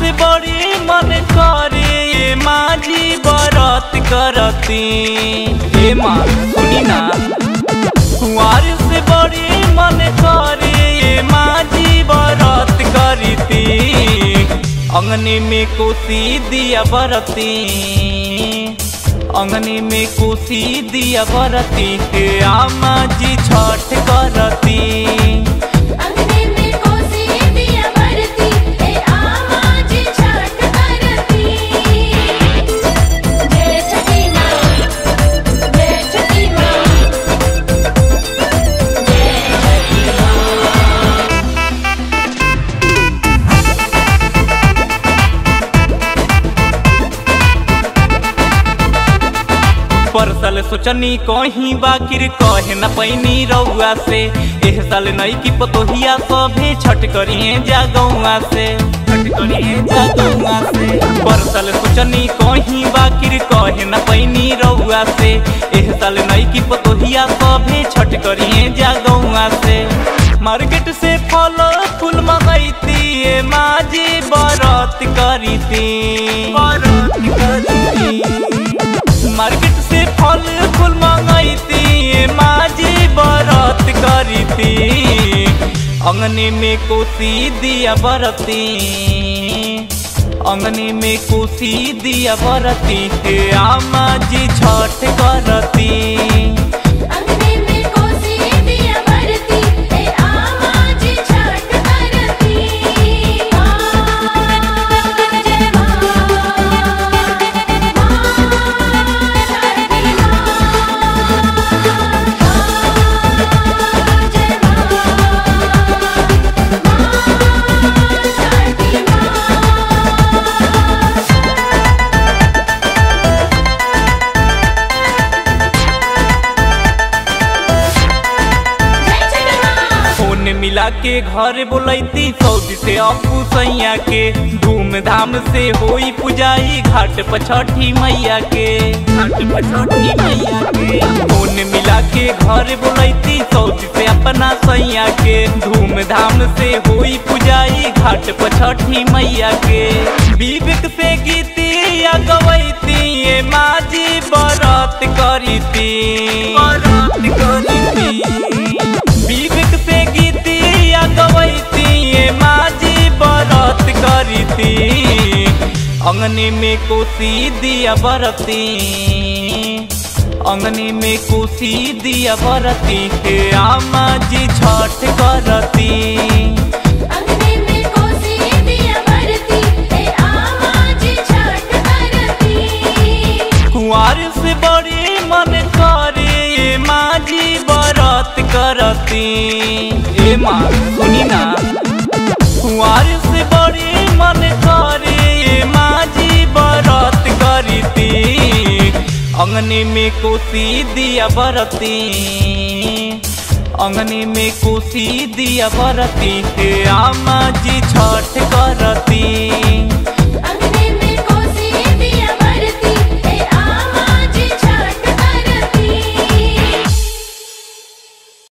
से बड़ी मन करे माझी बरत करती। हे माँ सुनी ना, कुंवार से बड़ी मन करे माझी बरत करती। अंगने में कोसी दिया बरती, अंगने में कोसी दिया बरती। हे आमा जी छठ करती। अंगने में कोसी दिया बरती, हे आमा जी छठ करती। जय छठी माँ, जय छठी माँ, जय छठी माँ। परसल सोचनी कहीं बाकिर कहे न पैनी रउआ से। एह साल नई की पतोहिया सभे छठ करिए जा गौआ से, छठ करिए जा गौआ से। परसल सोचनी कहीं बाकिर कहे न पैनी रउआ से। एह साल नई की पतोहिया सभे छठ करिए जा गौआ से। मार्केट से फल फूल मंगैती माझी बरत करीती, बरत करीती। मार्केट से फल फूल मंगैती माझी बरत करीती। अंगने में कोसी दिया बरती, अंगने में कोसी दिया बरती। हे आमा जी छठ करती। अंगने में कोसी दिया बरती, हे आमा जी छठ करती। जय माँ, छठी फोन मिला के घर बोलैती सऊदी से अपू सैया के। धूमधाम से होई पुजाई घाट पर छठी मैया के, घाट पर छठी मैया के। फोन मिला के घर बोलैती सऊदी से अपना सैया के। धूमधाम से होई पुजाई घाट पर छठी मैया के। विवेक से गीतिया गवैती माझी बरत करीती, बरत करीती। विवेक से गीतिया गवैती माझी बरत करीती। अंगने में कोसी दिया बरती, अंगने में कोसी दिया बरती। हे आमा जी छठ करती। अंगने में कोसी दिया बरती, हे आमा जी छठ करती। कुंवार से बड़ी मन करे माझी बरत करती। ए माँ सुनी ना, कुंवार से बड़ी मन करे माझी बरत करती। अंगने में कोसी दिया बरती, अंगने में कोसी दिया बरती। हे आमा जी छठ करती।